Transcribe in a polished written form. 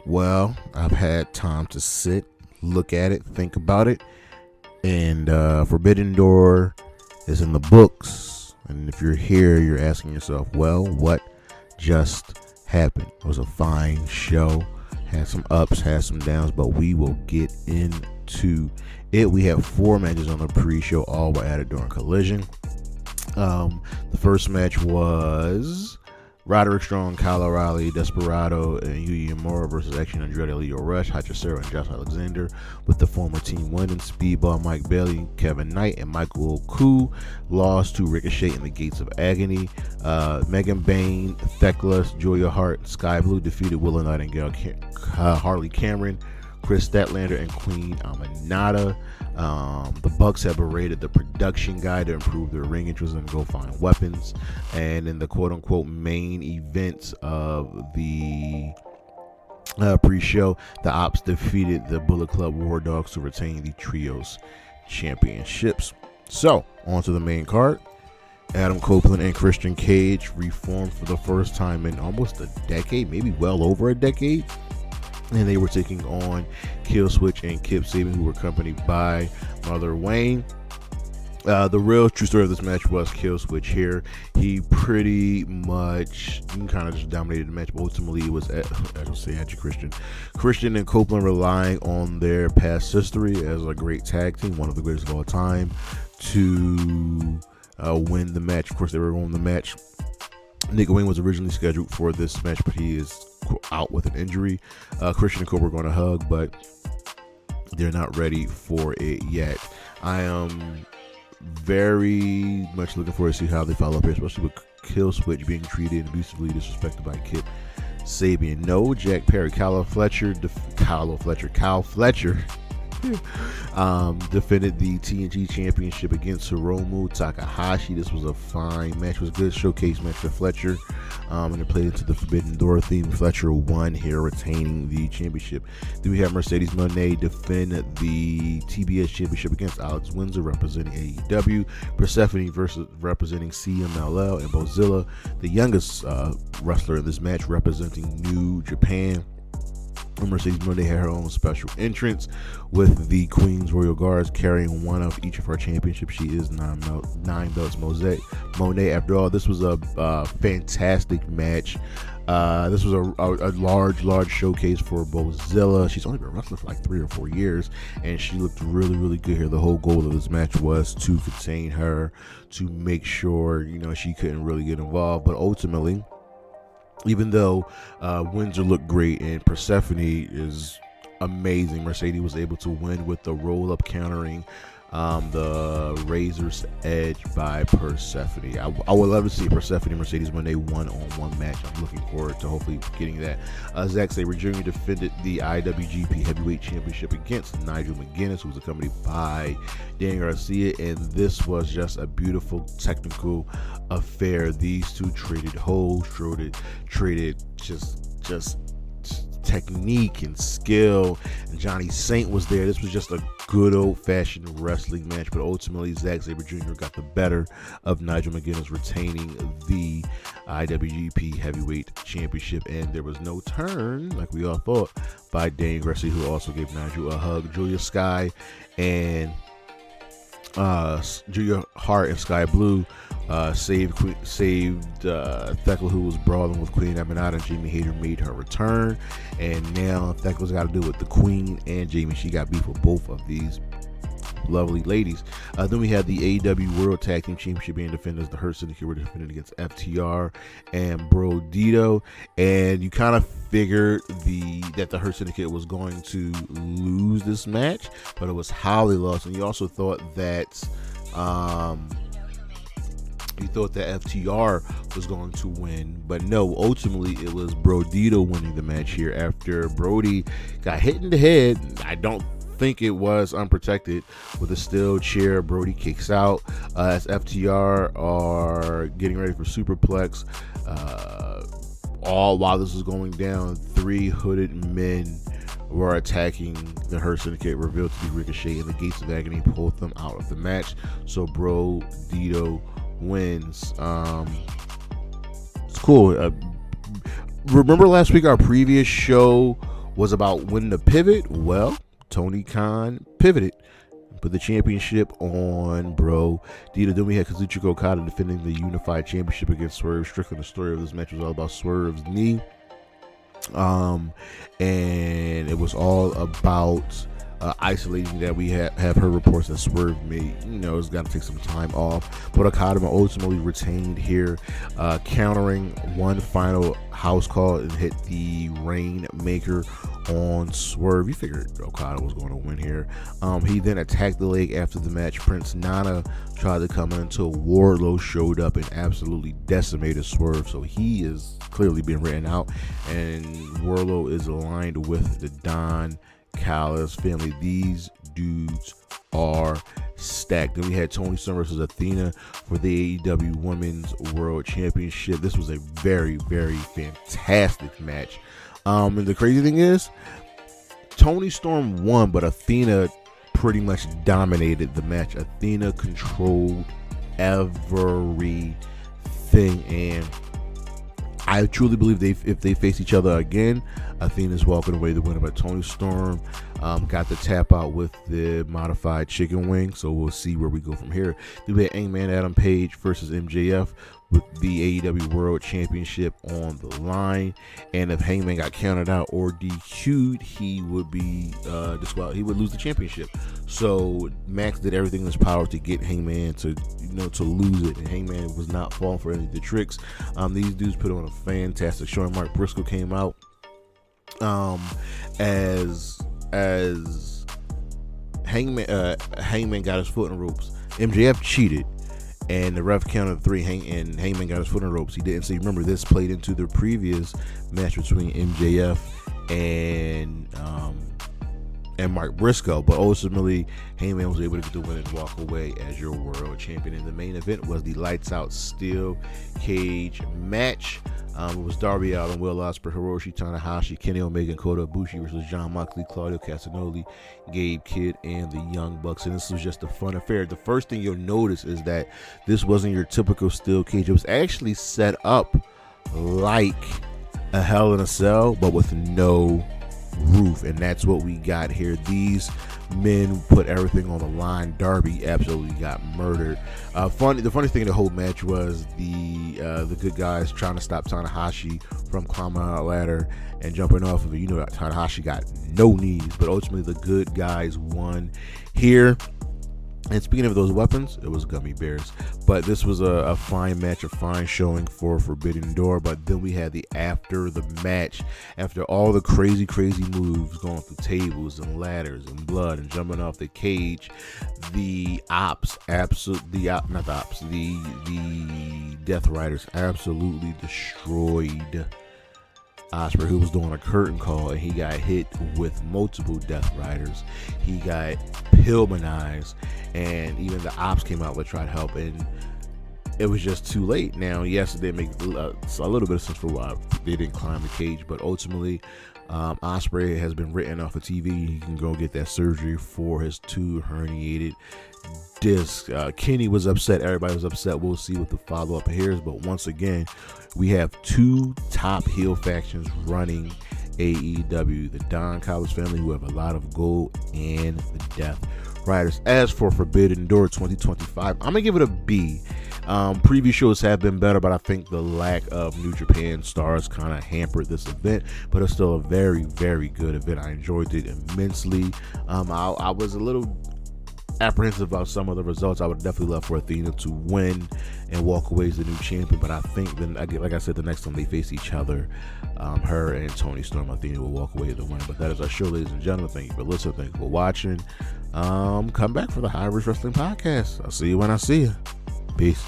Well, I've had time to sit, look at it, think about it, and Forbidden Door is in the books. And if you're here, you're asking yourself, well, what just happened? It was a fine show, had some ups, had some downs, but we will get into it. We have 4 matches on the pre-show, all were added during Collision. The first match was Roderick Strong, Kyle O'Reilly, Desperado, and Uemura versus Action Andretti, Leo Rush, Hechicero, and Josh Alexander, with the former team winning. Speedball, Mike Bailey, Kevin Knight, and Michael Koo lost to Ricochet in the Gates of Agony. Megan Bayne, Thekla, Yuya, Hart, and Skye Blue defeated Willow, Nightingale, Harley Cameron, Kris, Statlander, and Queen Aminata. The Bucks have berated the production guy to improve their ring entrance and go find weapons. And in the quote-unquote main event of the pre-show, the Ops defeated the Bullet Club War Dogs to retain the Trios Championships. So, on to the main card. Adam Copeland and Christian Cage reformed for the first time in almost a decade, maybe well over a decade. And they were taking on Killswitch and Kip Sabian, who were accompanied by Mother Wayne. The real true story of this match was Killswitch here. He pretty much kind of just dominated the match, but ultimately it was, Christian and Copeland relying on their past history as a great tag team, one of the greatest of all time, to win the match. Of course, they were on the match. Nick Wayne was originally scheduled for this match, but he is out with an injury. Christian and Cole were going to hug, but they're not ready for it yet. I am very much looking forward to see how they follow up here, especially with Killswitch being treated abusively, disrespected by Kip Sabian. No Jack Perry, Kyle Fletcher defended the TNT Championship against Hiromu Takahashi. This was a fine match. It was a good showcase match for Fletcher, and it played into the Forbidden Door theme. Fletcher won here, retaining the championship. Then we have Mercedes Moné defend the TBS Championship against Alex Windsor, representing AEW. Persephone versus representing CMLL, and Bozilla, the youngest wrestler in this match, representing New Japan. Mercedes Moné had her own special entrance with the Queen's Royal Guards carrying one of each of her championships. She is 9 belts Moné. After all, this was a fantastic match. This was a large showcase for Bozilla. She's only been wrestling for like 3 or 4 years, and she looked really good here. The whole goal of this match was to contain her, to make sure she couldn't really get involved. But ultimately, even though Windsor looked great and Persephone is amazing, Mercedes was able to win with the roll-up countering the Razor's Edge by Persephone. I would love to see Persephone and Mercedes Moné one-on-one match. I'm looking forward to hopefully getting that. Zack Sabre Jr. defended the IWGP Heavyweight Championship against Nigel McGuinness, who was accompanied by Dan Garcia, and this was just a beautiful technical affair. These two traded holds, traded just technique and skill, and Johnny Saint was there. This was just a good old-fashioned wrestling match, but ultimately Zack Sabre Jr. got the better of Nigel McGuinness, retaining the IWGP Heavyweight Championship, and there was no turn, like we all thought, by Dane Garcia, who also gave Nigel a hug. Julia Skye and Julia Hart and Skye Blue saved Thekla, who was brawling with Queen Aminata, and Jamie Hayter made her return, and now Thekla's got to do with the Queen and Jamie. She got beef with both of these lovely ladies. Then we had the AEW World Tag Team Championship being defended as the Hurt Syndicate were defended against FTR and Brodito, and you kind of figured that the Hurt Syndicate was going to lose this match, but it was how they lost. And you also thought that FTR was going to win, but no, ultimately it was Brodito winning the match here after Brody got hit in the head. I don't think it was unprotected. With a steel chair, Brody kicks out as FTR are getting ready for superplex. All while this was going down, 3 hooded men were attacking the Hurt Syndicate, revealed to be Ricochet, and the Gates of Agony pulled them out of the match. So Brodito wins. It's cool. Remember last week, our previous show was about when to pivot. Well, Tony Khan pivoted, put the championship on Bro Dita. Then we had Kazuchika Okada defending the unified championship against Swerve Strickland. The story of this match was all about Swerve's knee, and it was all about isolating that. We have heard reports that Swerve may, has got to take some time off, but Okada ultimately retained here, countering one final house call and hit the Rainmaker on Swerve. You figured Okada was going to win here. He then attacked the leg after the match. Prince Nana tried to come in until Wardlow showed up and absolutely decimated Swerve. So he is clearly being written out, and Wardlow is aligned with the Don Callis family. These dudes are stacked. Then we had Toni Storm versus Athena for the AEW Women's World Championship. This was a very, very fantastic match. And the crazy thing is, Toni Storm won, but Athena pretty much dominated the match. Athena controlled everything, and I truly believe if they face each other again, Athena's walking away the winner. But Toni Storm got the tap out with the modified chicken wing, so we'll see where we go from here. Then we had Hangman Adam Page versus MJF with the AEW World Championship on the line, and if Hangman got counted out or DQ'd, he would be he would lose the championship. So Max did everything in his power to get Hangman to lose it, and Hangman was not falling for any of the tricks. These dudes put on a fantastic showing. Mark Briscoe came out as Hangman got his foot in the ropes. MJF cheated, and the ref counted 3, and Hangman got his foot in the ropes. He didn't. So remember, this played into the previous match between MJF and Mark Briscoe, but ultimately Hangman was able to get the win and walk away as your world champion. And the main event was the lights out steel cage match. It was Darby Allin, Will Ospreay, Hiroshi Tanahashi, Kenny Omega, and Kota Ibushi versus Jon Moxley, Claudio Castagnoli, Gabe Kidd, and the Young Bucks. And this was just a fun affair. The first thing you'll notice is that this wasn't your typical steel cage. It was actually set up like a Hell in a Cell, but with no roof, and that's what we got here. These men put everything on the line. Darby absolutely got murdered. The funny thing in the whole match was the good guys trying to stop Tanahashi from climbing on a ladder and jumping off of it. Tanahashi got no knees, but ultimately the good guys won here. And speaking of those weapons, it was gummy bears. But this was a fine match, a fine showing for Forbidden Door. But then we had after the match, after all the crazy moves, going through tables and ladders and blood and jumping off the cage, the Death Riders absolutely destroyed Ospreay, who was doing a curtain call, and he got hit with multiple Death Riders. He got Pillmanized, and even the Ops came out to try to help, and it was just too late. Now, yes, it did make a little bit of sense for why they didn't climb the cage, but ultimately, Ospreay has been written off of TV. He can go get that surgery for his 2 herniated discs. Kenny was upset. Everybody was upset. We'll see what the follow-up here is, but once again, we have 2 top heel factions running AEW, the Don Callis family, who have a lot of gold, and the Death Riders. As for Forbidden Door 2025, I'm gonna give it a B. Previous shows have been better, but I think the lack of New Japan stars kind of hampered this event, but it's still a very, very good event. I enjoyed it immensely. I was a little apprehensive about some of the results. I would definitely love for Athena to win and walk away as the new champion, but I think then, like I said, the next time they face each other, her and Toni Storm, Athena will walk away as the winner. But that is our show, ladies and gentlemen. Thank you for listening. Thank you for watching. Come back for the High Risk Wrestling Podcast. I'll see you when I see you. Peace.